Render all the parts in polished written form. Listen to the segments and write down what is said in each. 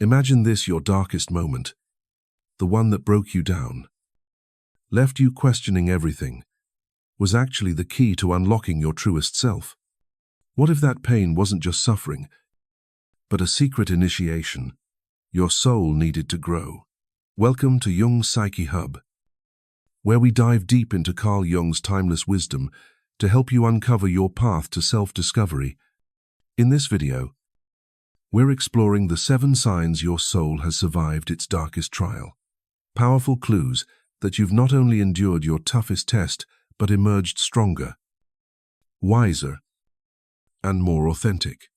Imagine this your darkest moment, the one that broke you down, left you questioning everything, was actually the key to unlocking your truest self. What if that pain wasn't just suffering, but a secret initiation your soul needed to grow? Welcome to Jung's Psyche Hub, where we dive deep into Carl Jung's timeless wisdom to help you uncover your path to self-discovery. In this video, we're exploring the 7 signs your soul has survived its darkest trial. Powerful clues that you've not only endured your toughest test, but emerged stronger, wiser, and more authentic.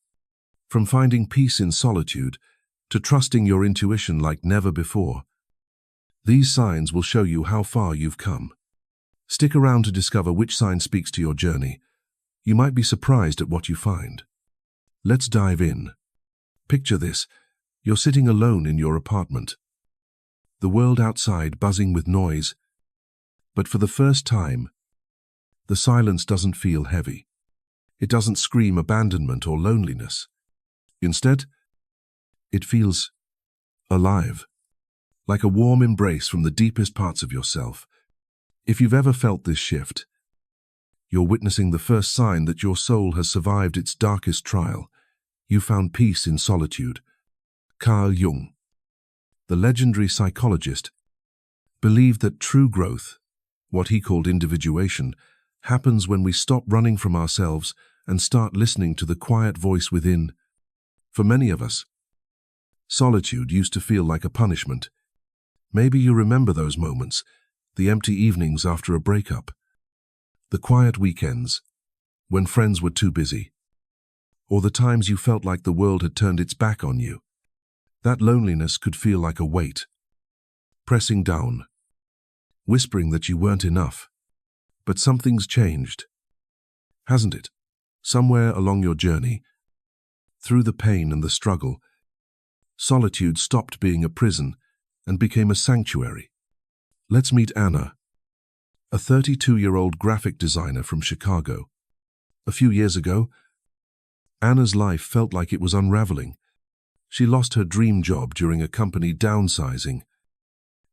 From finding peace in solitude to trusting your intuition like never before, these signs will show you how far you've come. Stick around to discover which sign speaks to your journey. You might be surprised at what you find. Let's dive in. Picture this. You're sitting alone in your apartment. The world outside buzzing with noise. But for the first time, the silence doesn't feel heavy. It doesn't scream abandonment or loneliness. Instead, it feels alive, like a warm embrace from the deepest parts of yourself. If you've ever felt this shift, you're witnessing the first sign that your soul has survived its darkest trial. You found peace in solitude. Carl Jung, the legendary psychologist, believed that true growth, what he called individuation, happens when we stop running from ourselves and start listening to the quiet voice within. For many of us, solitude used to feel like a punishment. Maybe you remember those moments, the empty evenings after a breakup, the quiet weekends when friends were too busy, or the times you felt like the world had turned its back on you. That loneliness could feel like a weight, pressing down, whispering that you weren't enough. But something's changed, hasn't it? Somewhere along your journey, through the pain and the struggle, solitude stopped being a prison and became a sanctuary. Let's meet Anna, a 32-year-old graphic designer from Chicago. A few years ago, Anna's life felt like it was unraveling. She lost her dream job during a company downsizing,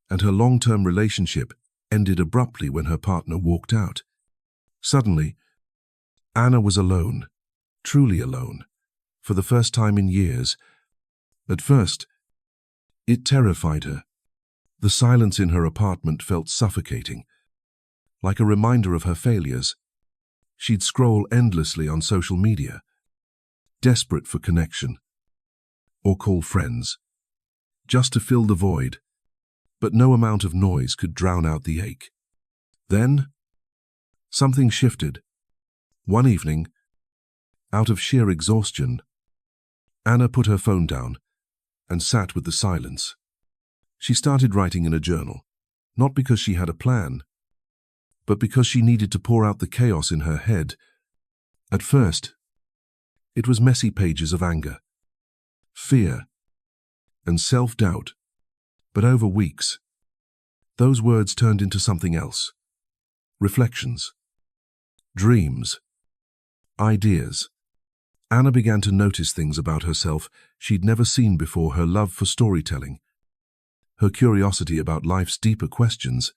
and her long-term relationship ended abruptly when her partner walked out. Suddenly, Anna was alone, truly alone, for the first time in years. At first, it terrified her. The silence in her apartment felt suffocating, like a reminder of her failures. She'd scroll endlessly on social media, desperate for connection, or call friends, just to fill the void. But no amount of noise could drown out the ache. Then, something shifted. One evening, out of sheer exhaustion, Anna put her phone down and sat with the silence. She started writing in a journal, not because she had a plan, but because she needed to pour out the chaos in her head. At first, it was messy pages of anger, fear, and self-doubt. But over weeks, those words turned into something else. Reflections, dreams, ideas. Anna began to notice things about herself she'd never seen before: her love for storytelling, her curiosity about life's deeper questions.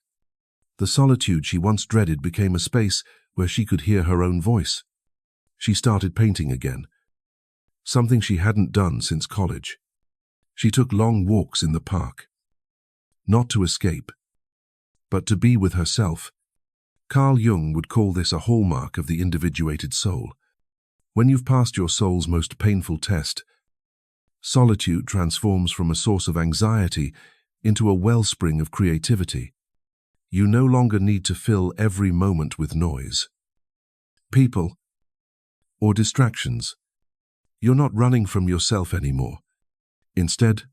The solitude she once dreaded became a space where she could hear her own voice. She started painting again, something she hadn't done since college. She took long walks in the park, not to escape, but to be with herself. Carl Jung would call this a hallmark of the individuated soul. When you've passed your soul's most painful test, solitude transforms from a source of anxiety into a wellspring of creativity. You no longer need to fill every moment with noise, people, or distractions. You're not running from yourself anymore. Instead,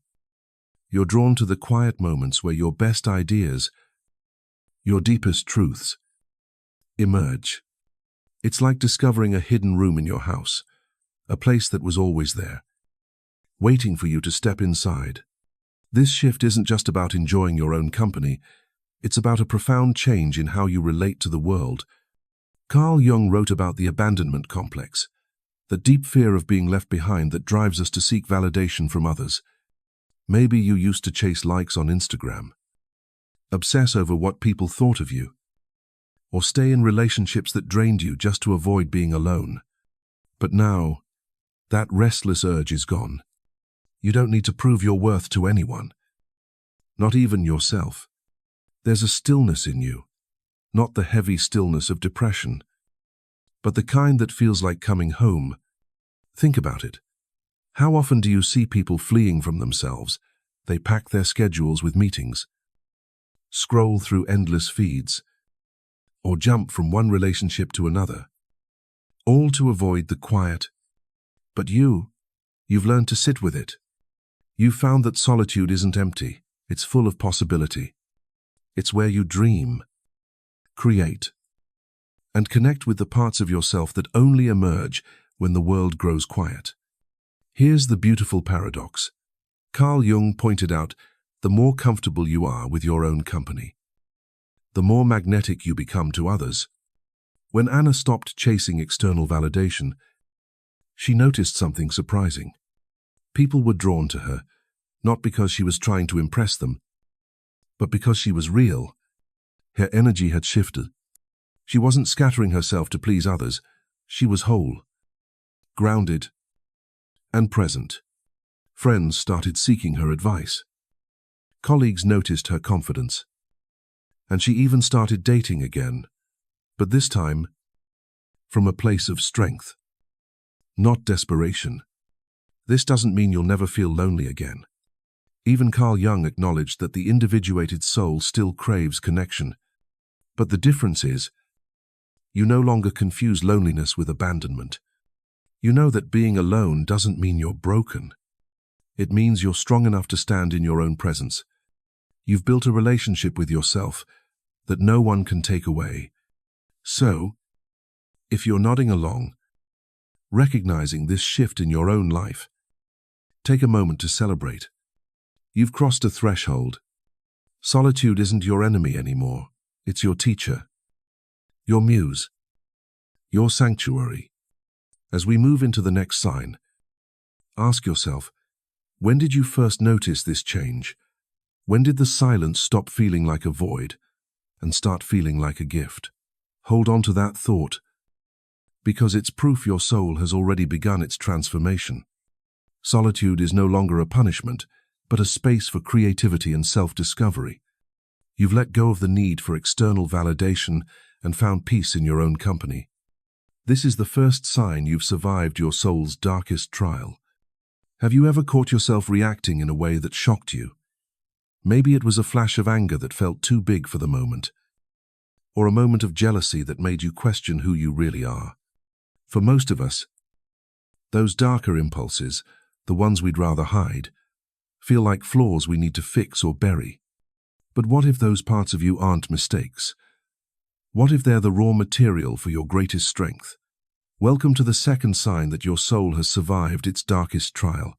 you're drawn to the quiet moments where your best ideas, your deepest truths, emerge. It's like discovering a hidden room in your house, a place that was always there, waiting for you to step inside. This shift isn't just about enjoying your own company, it's about a profound change in how you relate to the world. Carl Jung wrote about the abandonment complex, the deep fear of being left behind that drives us to seek validation from others. Maybe you used to chase likes on Instagram, obsess over what people thought of you, or stay in relationships that drained you just to avoid being alone. But now, that restless urge is gone. You don't need to prove your worth to anyone, not even yourself. There's a stillness in you, not the heavy stillness of depression, but the kind that feels like coming home. Think about it. How often do you see people fleeing from themselves? They pack their schedules with meetings, scroll through endless feeds, or jump from one relationship to another, all to avoid the quiet. But you've learned to sit with it. You've found that solitude isn't empty, it's full of possibility. It's where you dream, create, and connect with the parts of yourself that only emerge when the world grows quiet. Here's the beautiful paradox. Carl Jung pointed out, the more comfortable you are with your own company, the more magnetic you become to others. When Anna stopped chasing external validation, she noticed something surprising. People were drawn to her, not because she was trying to impress them, but because she was real. Her energy had shifted. She wasn't scattering herself to please others. She was whole, grounded, and present. Friends started seeking her advice. Colleagues noticed her confidence. And she even started dating again, but this time from a place of strength, not desperation. This doesn't mean you'll never feel lonely again. Even Carl Jung acknowledged that the individuated soul still craves connection. But the difference is, you no longer confuse loneliness with abandonment. You know that being alone doesn't mean you're broken. It means you're strong enough to stand in your own presence. You've built a relationship with yourself that no one can take away. So, if you're nodding along, recognizing this shift in your own life, take a moment to celebrate. You've crossed a threshold. Solitude isn't your enemy anymore. It's your teacher, your muse, your sanctuary. As we move into the next sign, ask yourself, when did you first notice this change? When did the silence stop feeling like a void and start feeling like a gift? Hold on to that thought, because it's proof your soul has already begun its transformation. Solitude is no longer a punishment, but a space for creativity and self-discovery. You've let go of the need for external validation and found peace in your own company. This is the first sign you've survived your soul's darkest trial. Have you ever caught yourself reacting in a way that shocked you? Maybe it was a flash of anger that felt too big for the moment, or a moment of jealousy that made you question who you really are. For most of us, those darker impulses, the ones we'd rather hide, feel like flaws we need to fix or bury. But what if those parts of you aren't mistakes? What if they're the raw material for your greatest strength? Welcome to the second sign that your soul has survived its darkest trial.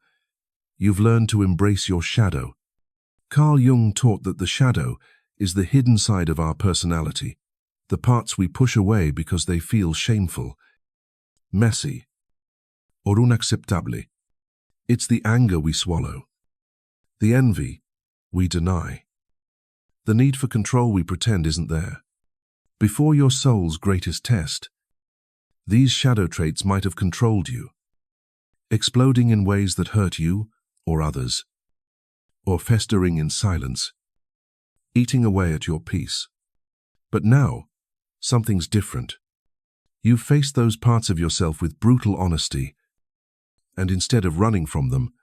You've learned to embrace your shadow. Carl Jung taught that the shadow is the hidden side of our personality, the parts we push away because they feel shameful, messy, or unacceptable. It's the anger we swallow, the envy we deny, the need for control we pretend isn't there. Before your soul's greatest test, these shadow traits might have controlled you, exploding in ways that hurt you or others, or festering in silence, eating away at your peace. But now, something's different. You've faced those parts of yourself with brutal honesty, and instead of running from them,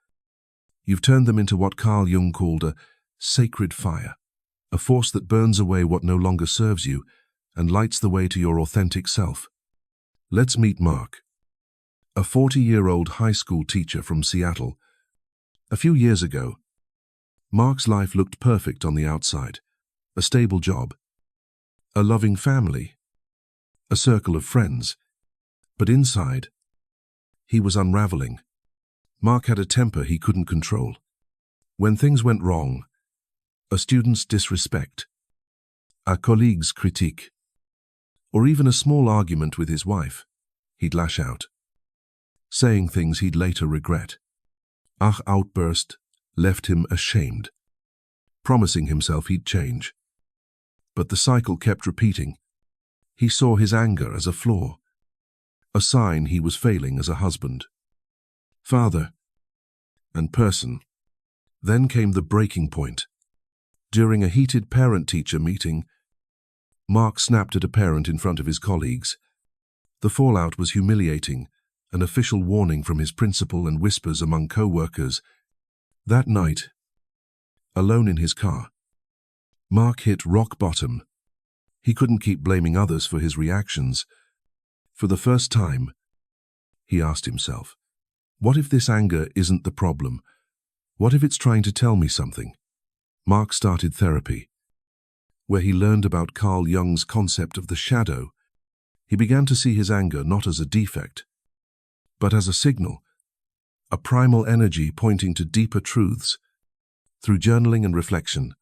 you've turned them into what Carl Jung called a sacred fire, a force that burns away what no longer serves you and lights the way to your authentic self. Let's meet Mark, a 40-year-old high school teacher from Seattle. A few years ago, Mark's life looked perfect on the outside. A stable job, a loving family, a circle of friends. But inside, he was unraveling. Mark had a temper he couldn't control. When things went wrong, a student's disrespect, a colleague's critique, or even a small argument with his wife, he'd lash out, saying things he'd later regret. Outburst left him ashamed, promising himself he'd change. But the cycle kept repeating. He saw his anger as a flaw, a sign he was failing as a husband, father, and person. Then came the breaking point. During a heated parent-teacher meeting, Mark snapped at a parent in front of his colleagues. The fallout was humiliating, an official warning from his principal and whispers among co-workers. That night, alone in his car, Mark hit rock bottom. He couldn't keep blaming others for his reactions. For the first time, he asked himself, what if this anger isn't the problem? What if it's trying to tell me something? Mark started therapy, where he learned about Carl Jung's concept of the shadow. He began to see his anger not as a defect, but as a signal, a primal energy pointing to deeper truths. Through journaling and reflection,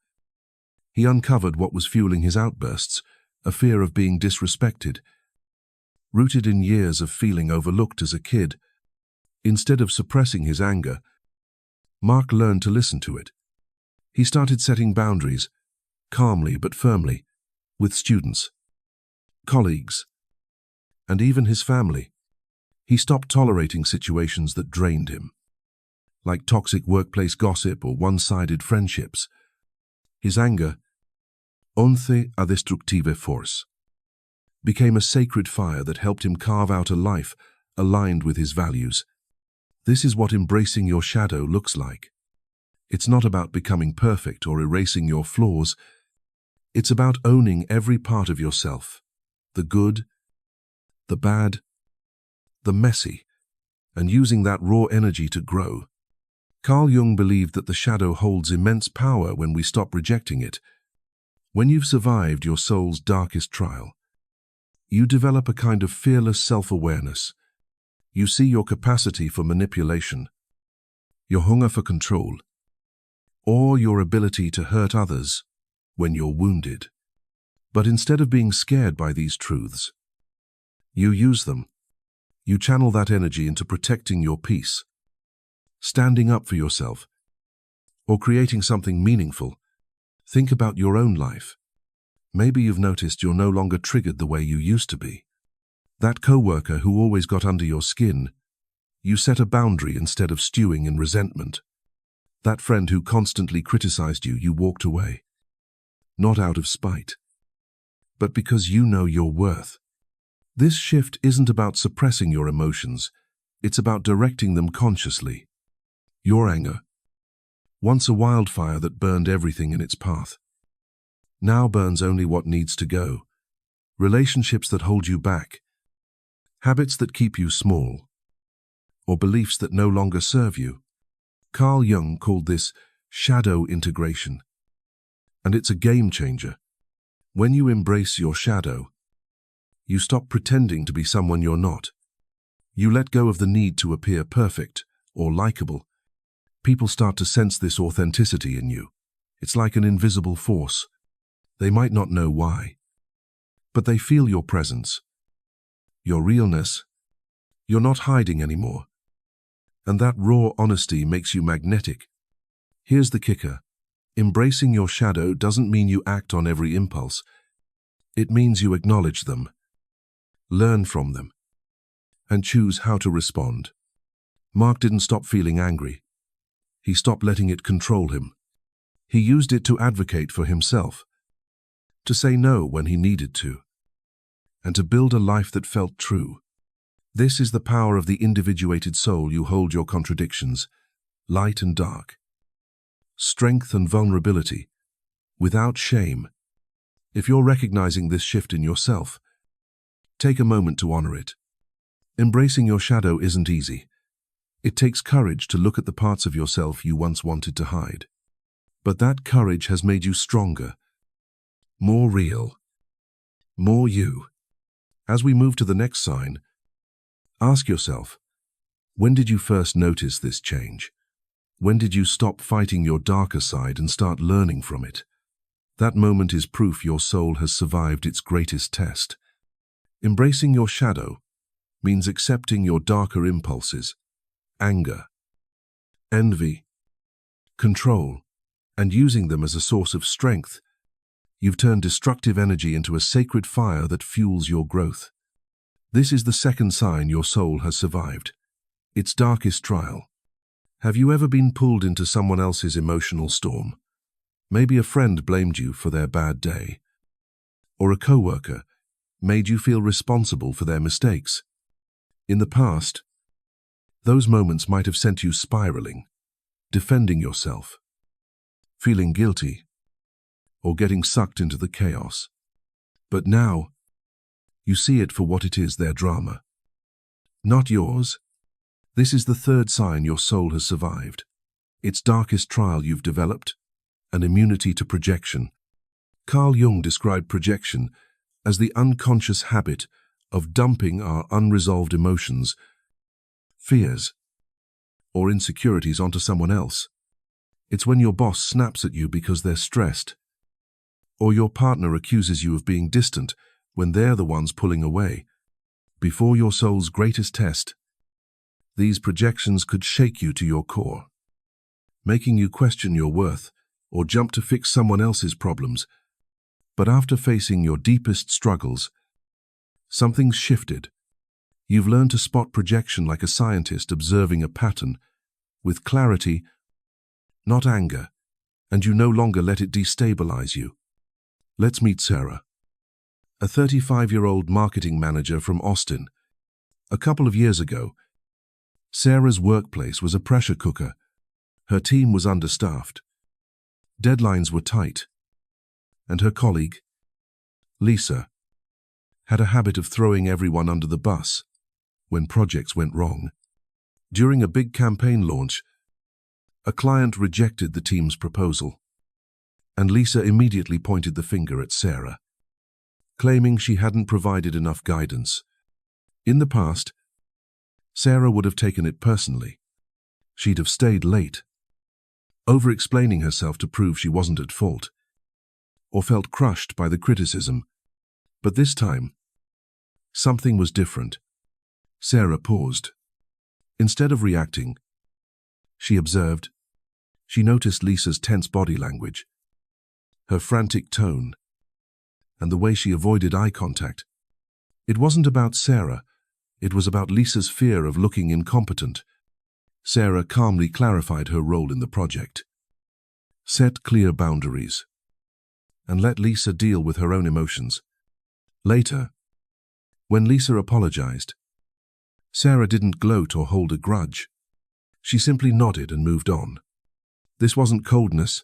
he uncovered what was fueling his outbursts, a fear of being disrespected, rooted in years of feeling overlooked as a kid. Instead of suppressing his anger, Mark learned to listen to it. He started setting boundaries, calmly but firmly, with students, colleagues, and even his family. He stopped tolerating situations that drained him, like toxic workplace gossip or one-sided friendships. His anger, once a destructive force, became a sacred fire that helped him carve out a life aligned with his values. This is what embracing your shadow looks like. It's not about becoming perfect or erasing your flaws. It's about owning every part of yourself, the good, the bad, the messy, and using that raw energy to grow. Carl Jung believed that the shadow holds immense power when we stop rejecting it. When you've survived your soul's darkest trial, you develop a kind of fearless self-awareness. You see your capacity for manipulation, your hunger for control, or your ability to hurt others when you're wounded. But instead of being scared by these truths, you use them. You channel that energy into protecting your peace, standing up for yourself, or creating something meaningful. Think about your own life. Maybe you've noticed you're no longer triggered the way you used to be. That coworker who always got under your skin, you set a boundary instead of stewing in resentment. That friend who constantly criticized you, you walked away. Not out of spite, but because you know your worth. This shift isn't about suppressing your emotions, it's about directing them consciously. Your anger, once a wildfire that burned everything in its path, now burns only what needs to go. Relationships that hold you back, habits that keep you small, or beliefs that no longer serve you. Carl Jung called this shadow integration, and it's a game changer. When you embrace your shadow, you stop pretending to be someone you're not. You let go of the need to appear perfect or likable. People start to sense this authenticity in you. It's like an invisible force. They might not know why, but they feel your presence, your realness. You're not hiding anymore. And that raw honesty makes you magnetic. Here's the kicker. Embracing your shadow doesn't mean you act on every impulse. It means you acknowledge them, learn from them, and choose how to respond. Mark didn't stop feeling angry. He stopped letting it control him. He used it to advocate for himself, to say no when he needed to, and to build a life that felt true. This is the power of the individuated soul. You hold your contradictions, light and dark, strength and vulnerability, without shame. If you're recognizing this shift in yourself, take a moment to honor it. Embracing your shadow isn't easy. It takes courage to look at the parts of yourself you once wanted to hide. But that courage has made you stronger, more real, more you. As we move to the next sign, ask yourself, when did you first notice this change? When did you stop fighting your darker side and start learning from it? That moment is proof your soul has survived its greatest test. Embracing your shadow means accepting your darker impulses, anger, envy, control, and using them as a source of strength, you've turned destructive energy into a sacred fire that fuels your growth. This is the second sign your soul has survived. Its darkest trial. Have you ever been pulled into someone else's emotional storm? Maybe a friend blamed you for their bad day, or a coworker made you feel responsible for their mistakes. In the past, those moments might have sent you spiraling, defending yourself, feeling guilty, or getting sucked into the chaos. But now, you see it for what it is, their drama, not yours. This is the third sign your soul has survived. Its darkest trial you've developed, an immunity to projection. Carl Jung described projection as the unconscious habit of dumping our unresolved emotions, fears, or insecurities onto someone else. It's when your boss snaps at you because they're stressed, or your partner accuses you of being distant when they're the ones pulling away. Before your soul's greatest test, these projections could shake you to your core, making you question your worth or jump to fix someone else's problems. But after facing your deepest struggles, something's shifted. You've learned to spot projection like a scientist observing a pattern, with clarity, not anger, and you no longer let it destabilize you. Let's meet Sarah, a 35-year-old marketing manager from Austin. A couple of years ago, Sarah's workplace was a pressure cooker. Her team was understaffed. Deadlines were tight. And her colleague, Lisa, had a habit of throwing everyone under the bus when projects went wrong. During a big campaign launch, a client rejected the team's proposal, and Lisa immediately pointed the finger at Sarah, claiming she hadn't provided enough guidance. In the past, Sarah would have taken it personally. She'd have stayed late, over-explaining herself to prove she wasn't at fault, or felt crushed by the criticism. But this time, something was different. Sarah paused. Instead of reacting, she observed. She noticed Lisa's tense body language, her frantic tone, and the way she avoided eye contact. It wasn't about Sarah. It was about Lisa's fear of looking incompetent. Sarah calmly clarified her role in the project. Set clear boundaries, and let Lisa deal with her own emotions. Later, when Lisa apologized, Sarah didn't gloat or hold a grudge. She simply nodded and moved on. This wasn't coldness,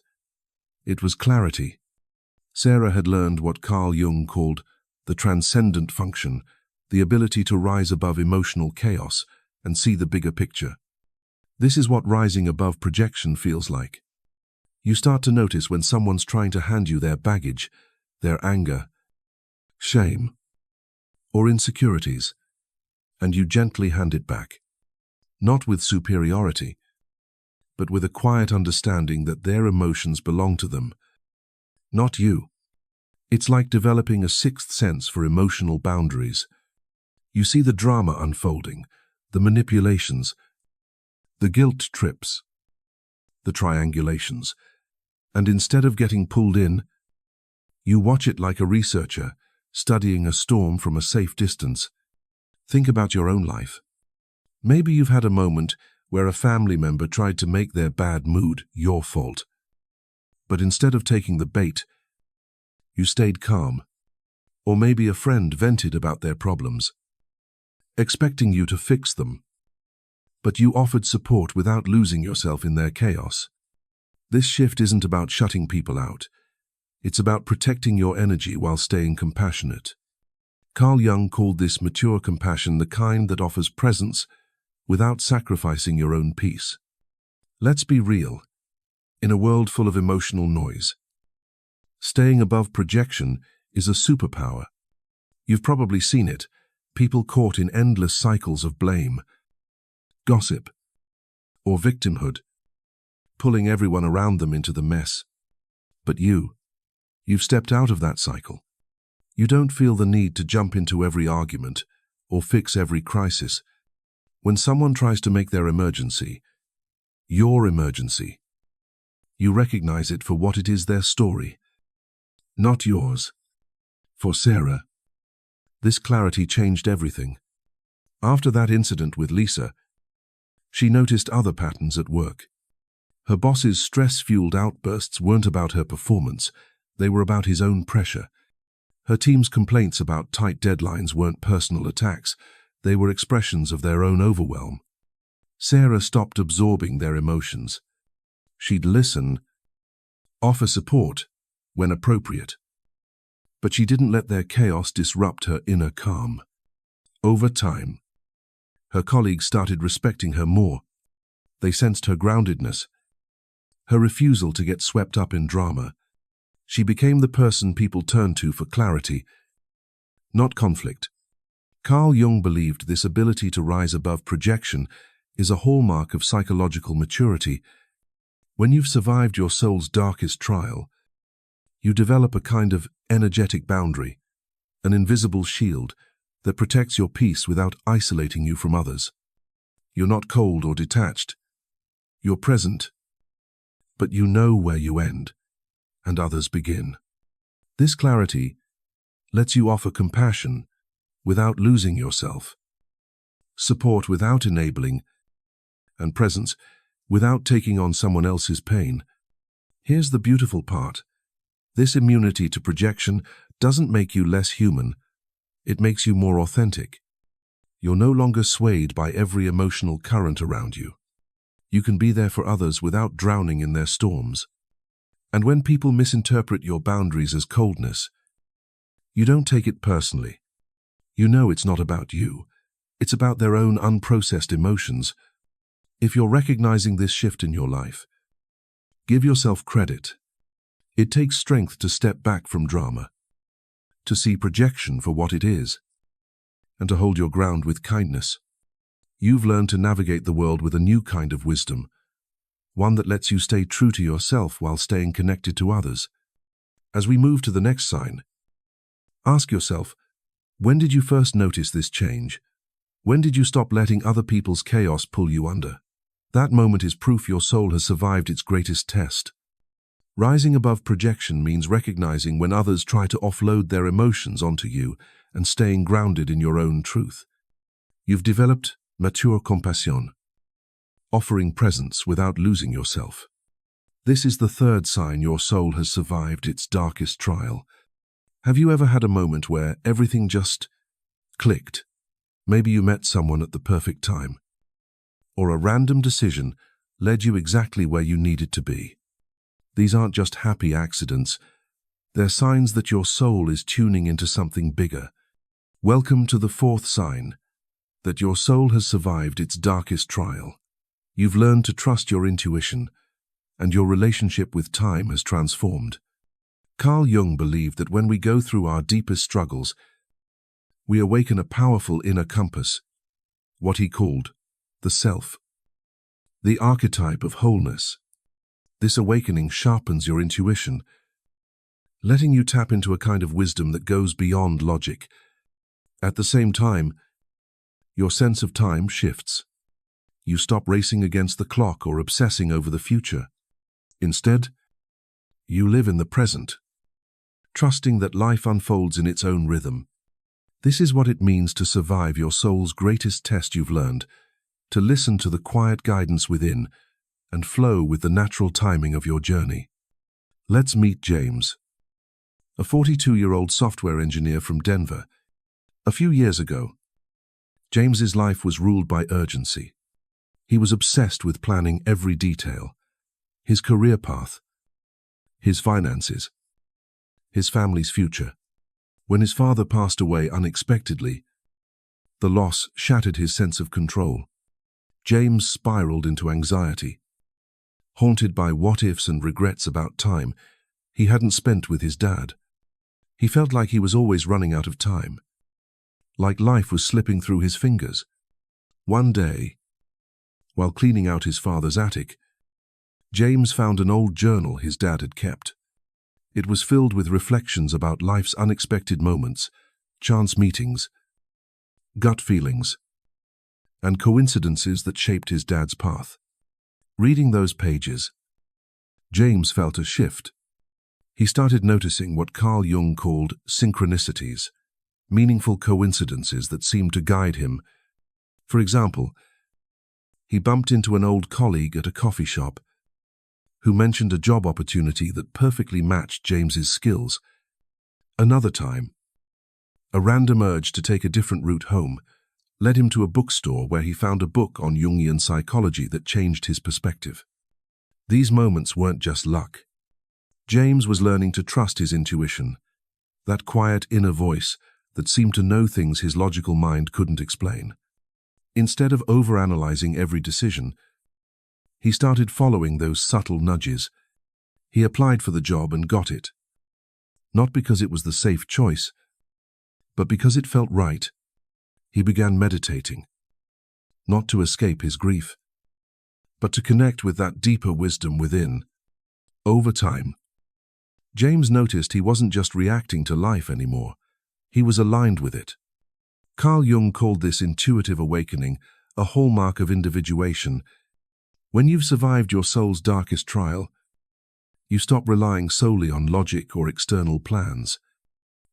it was clarity. Sarah had learned what Carl Jung called the transcendent function, the ability to rise above emotional chaos and see the bigger picture. This is what rising above projection feels like. You start to notice when someone's trying to hand you their baggage, their anger, shame, or insecurities, and you gently hand it back. Not with superiority, but with a quiet understanding that their emotions belong to them, not you. It's like developing a sixth sense for emotional boundaries. You see the drama unfolding, the manipulations, the guilt trips, the triangulations, and instead of getting pulled in, you watch it like a researcher, studying a storm from a safe distance. Think about your own life. Maybe you've had a moment where a family member tried to make their bad mood your fault. But instead of taking the bait, you stayed calm. Or maybe a friend vented about their problems, expecting you to fix them. But you offered support without losing yourself in their chaos. This shift isn't about shutting people out. It's about protecting your energy while staying compassionate. Carl Jung called this mature compassion, the kind that offers presence without sacrificing your own peace. Let's be real. In a world full of emotional noise, staying above projection is a superpower. You've probably seen it, people caught in endless cycles of blame, gossip, or victimhood, pulling everyone around them into the mess. But you've stepped out of that cycle. You don't feel the need to jump into every argument or fix every crisis. When someone tries to make their emergency your emergency, You recognize it for what it is, their story, not yours. For Sarah, this clarity changed everything. After that incident with Lisa, she noticed other patterns at work. Her boss's stress-fueled outbursts weren't about her performance, they were about his own pressure. Her team's complaints about tight deadlines weren't personal attacks, they were expressions of their own overwhelm. Sarah stopped absorbing their emotions. She'd listen, offer support when appropriate. But she didn't let their chaos disrupt her inner calm. Over time, her colleagues started respecting her more. They sensed her groundedness, her refusal to get swept up in drama. She became the person people turned to for clarity, not conflict. Carl Jung believed this ability to rise above projection is a hallmark of psychological maturity. When you've survived your soul's darkest trial, you develop a kind of energetic boundary, an invisible shield that protects your peace without isolating you from others. You're not cold or detached. You're present, but you know where you end and others begin. This clarity lets you offer compassion without losing yourself, support without enabling, and presence without taking on someone else's pain. Here's the beautiful part. This immunity to projection doesn't make you less human. It makes you more authentic. You're no longer swayed by every emotional current around you. You can be there for others without drowning in their storms. And when people misinterpret your boundaries as coldness, you don't take it personally. You know it's not about you. It's about their own unprocessed emotions. If you're recognizing this shift in your life, give yourself credit. It takes strength to step back from drama, to see projection for what it is, and to hold your ground with kindness. You've learned to navigate the world with a new kind of wisdom, one that lets you stay true to yourself while staying connected to others. As we move to the next sign, ask yourself, when did you first notice this change? When did you stop letting other people's chaos pull you under? That moment is proof your soul has survived its greatest test. Rising above projection means recognizing when others try to offload their emotions onto you and staying grounded in your own truth. You've developed mature compassion, offering presence without losing yourself. This is the third sign your soul has survived its darkest trial. Have you ever had a moment where everything just clicked? Maybe you met someone at the perfect time, or a random decision led you exactly where you needed to be. These aren't just happy accidents, they're signs that your soul is tuning into something bigger. Welcome to the fourth sign, that your soul has survived its darkest trial. You've learned to trust your intuition, and your relationship with time has transformed. Carl Jung believed that when we go through our deepest struggles, we awaken a powerful inner compass, what he called the self, the archetype of wholeness. This awakening sharpens your intuition, letting you tap into a kind of wisdom that goes beyond logic. At the same time, your sense of time shifts. You stop racing against the clock or obsessing over the future. Instead, you live in the present, trusting that life unfolds in its own rhythm. This is what it means to survive your soul's greatest test. You've learned to listen to the quiet guidance within and flow with the natural timing of your journey. Let's meet James, a 42-year-old software engineer from Denver. A few years ago, James's life was ruled by urgency. He was obsessed with planning every detail: his career path, his finances, his family's future. When his father passed away unexpectedly, the loss shattered his sense of control. James spiraled into anxiety, haunted by what-ifs and regrets about time he hadn't spent with his dad. He felt like he was always running out of time, like life was slipping through his fingers. One day, while cleaning out his father's attic, James found an old journal his dad had kept. It was filled with reflections about life's unexpected moments, chance meetings, gut feelings, and coincidences that shaped his dad's path. Reading those pages, James felt a shift. He started noticing what Carl Jung called synchronicities, meaningful coincidences that seemed to guide him. For example, he bumped into an old colleague at a coffee shop who mentioned a job opportunity that perfectly matched James's skills. Another time, a random urge to take a different route home led him to a bookstore where he found a book on Jungian psychology that changed his perspective. These moments weren't just luck. James was learning to trust his intuition, that quiet inner voice that seemed to know things his logical mind couldn't explain. Instead of overanalyzing every decision, he started following those subtle nudges. He applied for the job and got it. Not because it was the safe choice, but because it felt right. He began meditating, not to escape his grief, but to connect with that deeper wisdom within. Over time, James noticed he wasn't just reacting to life anymore. He was aligned with it. Carl Jung called this intuitive awakening, a hallmark of individuation. When you've survived your soul's darkest trial, you stop relying solely on logic or external plans.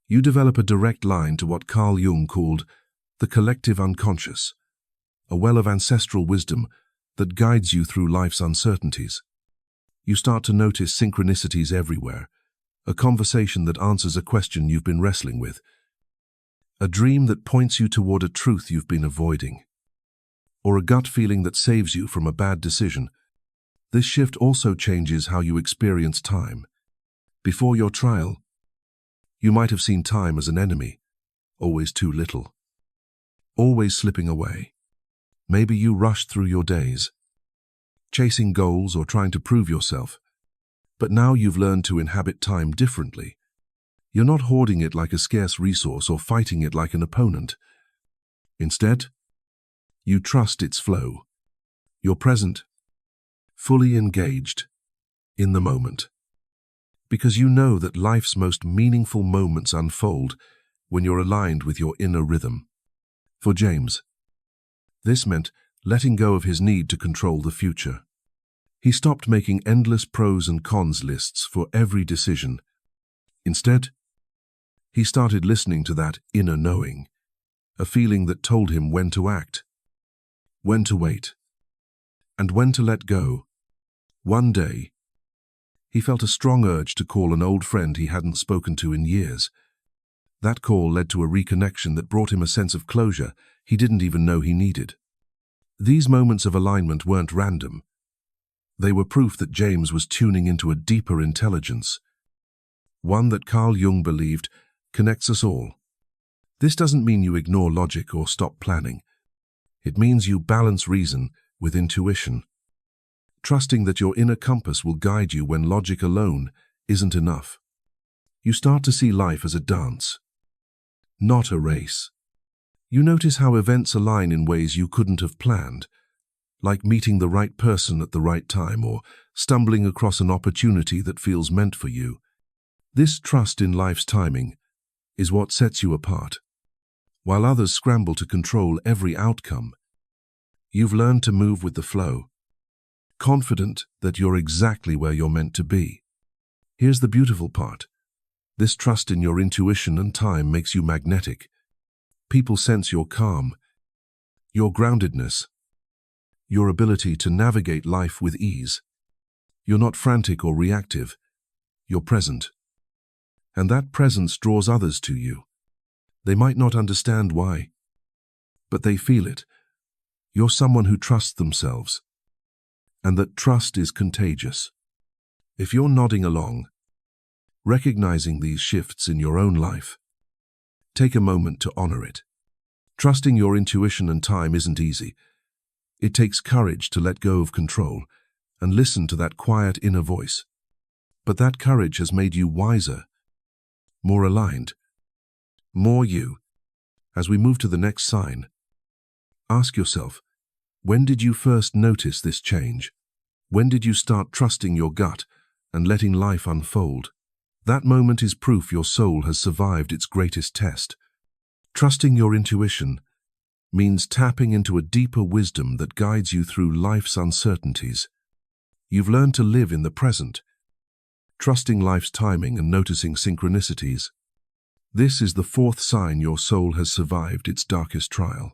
You develop a direct line to what Carl Jung called the collective unconscious, a well of ancestral wisdom that guides you through life's uncertainties. You start to notice synchronicities everywhere, a conversation that answers a question you've been wrestling with, a dream that points you toward a truth you've been avoiding, or a gut feeling that saves you from a bad decision. This shift also changes how you experience time. Before your trial, you might have seen time as an enemy, always too little, always slipping away. Maybe you rushed through your days, chasing goals or trying to prove yourself. But now you've learned to inhabit time differently. You're not hoarding it like a scarce resource or fighting it like an opponent. Instead, you trust its flow. You're present, fully engaged, in the moment. Because you know that life's most meaningful moments unfold when you're aligned with your inner rhythm. For James, this meant letting go of his need to control the future. He stopped making endless pros and cons lists for every decision. Instead, he started listening to that inner knowing, a feeling that told him when to act, when to wait, and when to let go. One day, he felt a strong urge to call an old friend he hadn't spoken to in years. That call led to a reconnection that brought him a sense of closure he didn't even know he needed. These moments of alignment weren't random. They were proof that James was tuning into a deeper intelligence, one that Carl Jung believed connects us all. This doesn't mean you ignore logic or stop planning. It means you balance reason with intuition, trusting that your inner compass will guide you when logic alone isn't enough. You start to see life as a dance, not a race. You notice how events align in ways you couldn't have planned, like meeting the right person at the right time or stumbling across an opportunity that feels meant for you. This trust in life's timing is what sets you apart. While others scramble to control every outcome, you've learned to move with the flow, confident that you're exactly where you're meant to be. Here's the beautiful part. This trust in your intuition and time makes you magnetic. People sense your calm, your groundedness, your ability to navigate life with ease. You're not frantic or reactive. You're present. And that presence draws others to you. They might not understand why, but they feel it. You're someone who trusts themselves, and that trust is contagious. If you're nodding along, recognizing these shifts in your own life, take a moment to honor it. Trusting your intuition and time isn't easy. It takes courage to let go of control and listen to that quiet inner voice. But that courage has made you wiser, more aligned, more you. As we move to the next sign, ask yourself, when did you first notice this change? When did you start trusting your gut and letting life unfold? That moment is proof your soul has survived its greatest test. Trusting your intuition means tapping into a deeper wisdom that guides you through life's uncertainties. You've learned to live in the present, trusting life's timing and noticing synchronicities. This is the fourth sign your soul has survived its darkest trial.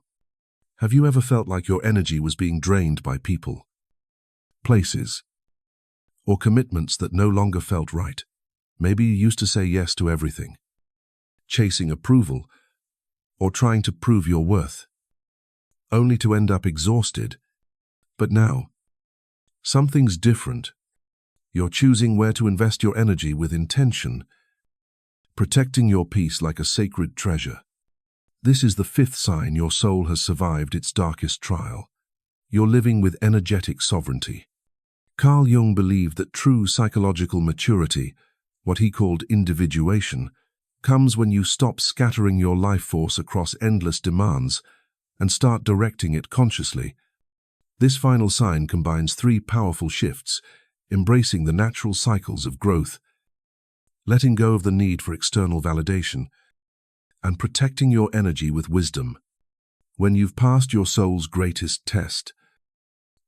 Have you ever felt like your energy was being drained by people, places, or commitments that no longer felt right? Maybe you used to say yes to everything, chasing approval, or trying to prove your worth, only to end up exhausted. But now, something's different. You're choosing where to invest your energy with intention, protecting your peace like a sacred treasure. This is the fifth sign your soul has survived its darkest trial. You're living with energetic sovereignty. Carl Jung believed that true psychological maturity, what he called individuation, comes when you stop scattering your life force across endless demands and start directing it consciously. This final sign combines three powerful shifts: embracing the natural cycles of growth, letting go of the need for external validation, and protecting your energy with wisdom. When you've passed your soul's greatest test,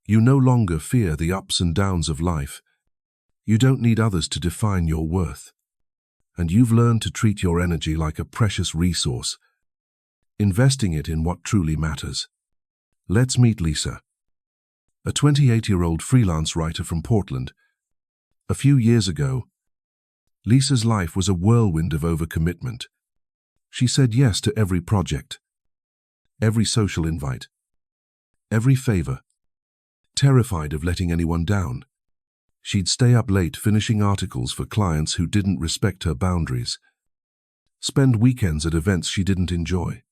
you no longer fear the ups and downs of life. You don't need others to define your worth. And you've learned to treat your energy like a precious resource, investing it in what truly matters. Let's meet Lisa, a 28-year-old freelance writer from Portland. A few years ago, Lisa's life was a whirlwind of overcommitment. She said yes to every project, every social invite, every favor, terrified of letting anyone down. She'd stay up late finishing articles for clients who didn't respect her boundaries, spend weekends at events she didn't enjoy,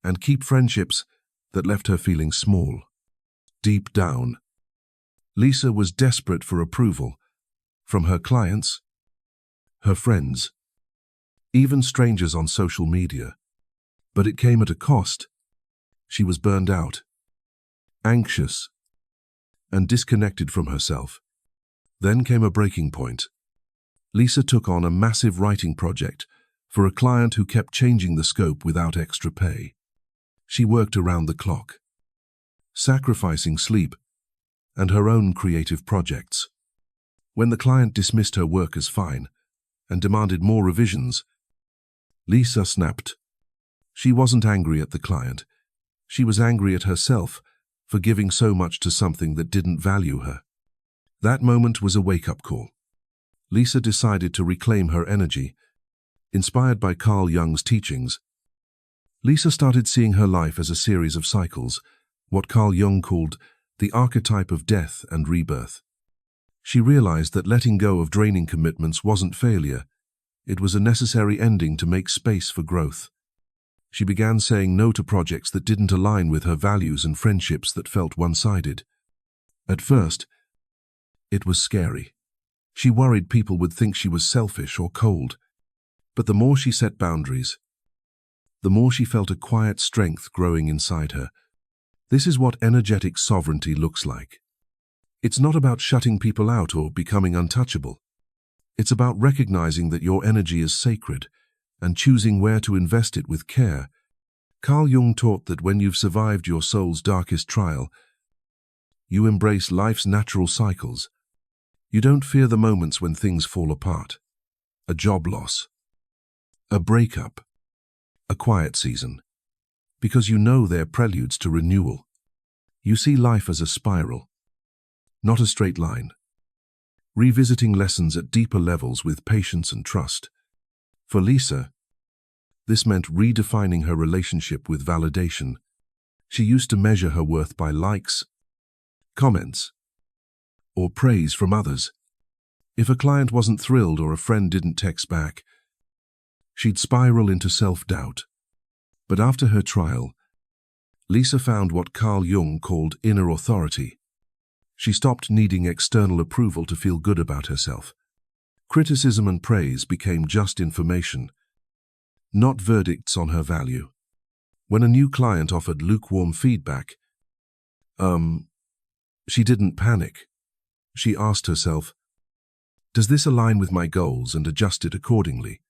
and keep friendships that left her feeling small. Deep down, Lisa was desperate for approval from her clients, her friends, even strangers on social media. But it came at a cost. She was burned out, anxious, and disconnected from herself. Then came a breaking point. Lisa took on a massive writing project for a client who kept changing the scope without extra pay. She worked around the clock, sacrificing sleep and her own creative projects. When the client dismissed her work as fine and demanded more revisions, Lisa snapped. She wasn't angry at the client. She was angry at herself for giving so much to something that didn't value her. That moment was a wake-up call. Lisa decided to reclaim her energy. Inspired by Carl Jung's teachings, Lisa started seeing her life as a series of cycles, what Carl Jung called the archetype of death and rebirth. She realized that letting go of draining commitments wasn't failure. It was a necessary ending to make space for growth. She began saying no to projects that didn't align with her values and friendships that felt one-sided. At first, it was scary. She worried people would think she was selfish or cold. But the more she set boundaries, the more she felt a quiet strength growing inside her. This is what energetic sovereignty looks like. It's not about shutting people out or becoming untouchable. It's about recognizing that your energy is sacred and choosing where to invest it with care. Carl Jung taught that when you've survived your soul's darkest trial, you embrace life's natural cycles. You don't fear the moments when things fall apart. A job loss, a breakup, a quiet season, because you know they're preludes to renewal. You see life as a spiral, not a straight line, revisiting lessons at deeper levels with patience and trust. For Lisa, this meant redefining her relationship with validation. She used to measure her worth by likes, comments, or praise from others. If a client wasn't thrilled or a friend didn't text back, she'd spiral into self-doubt. But after her trial, Lisa found what Carl Jung called inner authority. She stopped needing external approval to feel good about herself. Criticism and praise became just information, not verdicts on her value. When a new client offered lukewarm feedback, she didn't panic. She asked herself, does this align with my goals, and adjusted accordingly?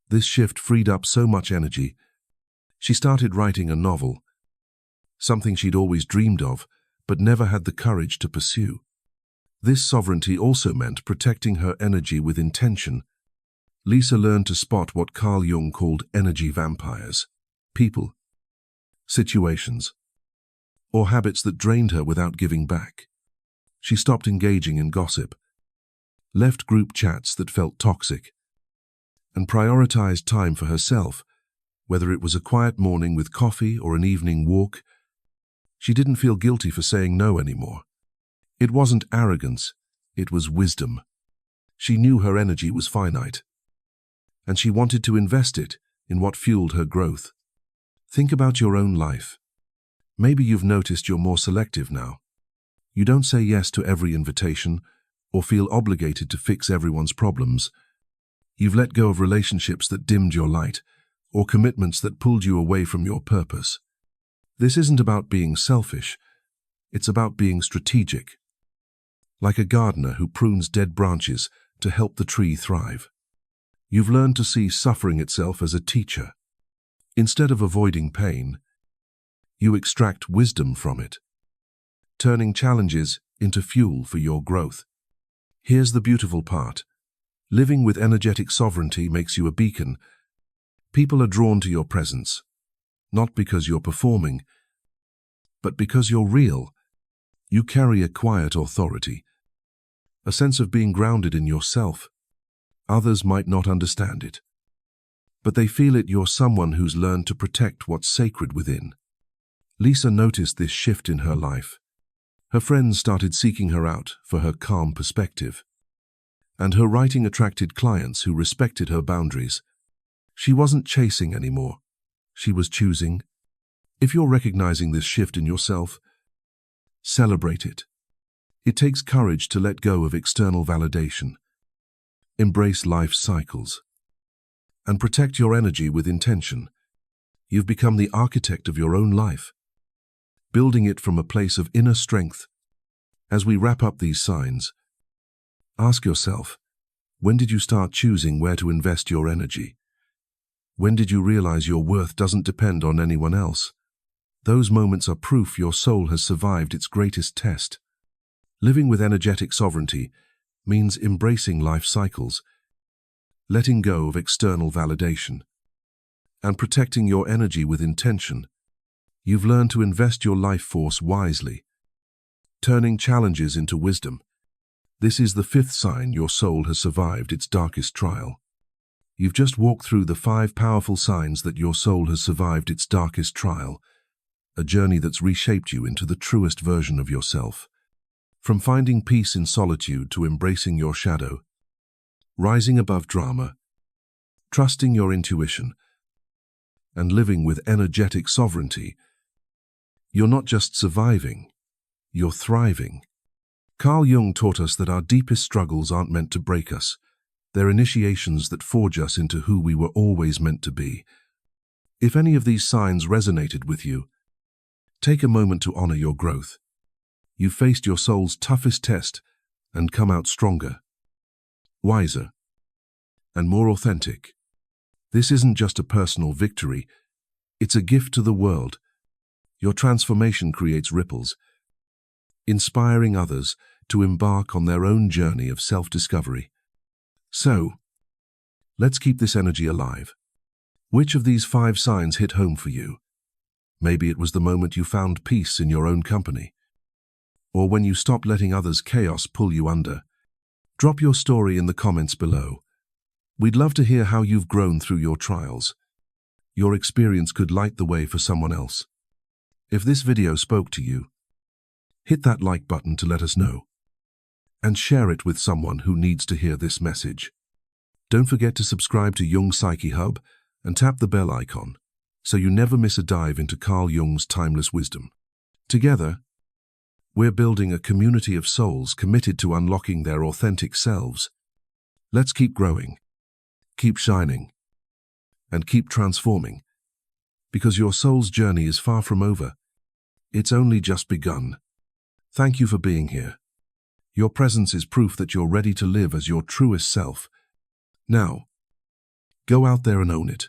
This shift freed up so much energy. She started writing a novel, something she'd always dreamed of, but never had the courage to pursue. This sovereignty also meant protecting her energy with intention. Lisa learned to spot what Carl Jung called energy vampires: people, situations, or habits that drained her without giving back. She stopped engaging in gossip, left group chats that felt toxic, and prioritized time for herself, whether it was a quiet morning with coffee or an evening walk. She didn't feel guilty for saying no anymore. It wasn't arrogance, it was wisdom. She knew her energy was finite, and she wanted to invest it in what fueled her growth. Think about your own life. Maybe you've noticed you're more selective now. You don't say yes to every invitation or feel obligated to fix everyone's problems. You've let go of relationships that dimmed your light or commitments that pulled you away from your purpose. This isn't about being selfish. It's about being strategic, like a gardener who prunes dead branches to help the tree thrive. You've learned to see suffering itself as a teacher. Instead of avoiding pain, you extract wisdom from it, turning challenges into fuel for your growth. Here's the beautiful part. Living with energetic sovereignty makes you a beacon. People are drawn to your presence, not because you're performing, but because you're real. You carry a quiet authority, a sense of being grounded in yourself. Others might not understand it, but they feel it. You're someone who's learned to protect what's sacred within. Lisa noticed this shift in her life. Her friends started seeking her out for her calm perspective, and her writing attracted clients who respected her boundaries. She wasn't chasing anymore. She was choosing. If you're recognizing this shift in yourself, celebrate it. It takes courage to let go of external validation, embrace life's cycles, and protect your energy with intention. You've become the architect of your own life, building it from a place of inner strength. As we wrap up these signs, ask yourself, when did you start choosing where to invest your energy? When did you realize your worth doesn't depend on anyone else? Those moments are proof your soul has survived its greatest test. Living with energetic sovereignty means embracing life cycles, letting go of external validation, and protecting your energy with intention. You've learned to invest your life force wisely, turning challenges into wisdom. This is the fifth sign your soul has survived its darkest trial. You've just walked through the 5 powerful signs that your soul has survived its darkest trial, a journey that's reshaped you into the truest version of yourself. From finding peace in solitude to embracing your shadow, rising above drama, trusting your intuition, and living with energetic sovereignty, you're not just surviving, you're thriving. Carl Jung taught us that our deepest struggles aren't meant to break us. They're initiations that forge us into who we were always meant to be. If any of these signs resonated with you, take a moment to honor your growth. You've faced your soul's toughest test and come out stronger, wiser, and more authentic. This isn't just a personal victory, it's a gift to the world. Your transformation creates ripples, inspiring others to embark on their own journey of self-discovery. So, let's keep this energy alive. Which of these 5 signs hit home for you? Maybe it was the moment you found peace in your own company, or when you stopped letting others' chaos pull you under. Drop your story in the comments below. We'd love to hear how you've grown through your trials. Your experience could light the way for someone else. If this video spoke to you, hit that like button to let us know, and share it with someone who needs to hear this message. Don't forget to subscribe to Jung Psyche Hub and tap the bell icon so you never miss a dive into Carl Jung's timeless wisdom. Together, we're building a community of souls committed to unlocking their authentic selves. Let's keep growing, keep shining, and keep transforming, because your soul's journey is far from over. It's only just begun. Thank you for being here. Your presence is proof that you're ready to live as your truest self. Now, go out there and own it.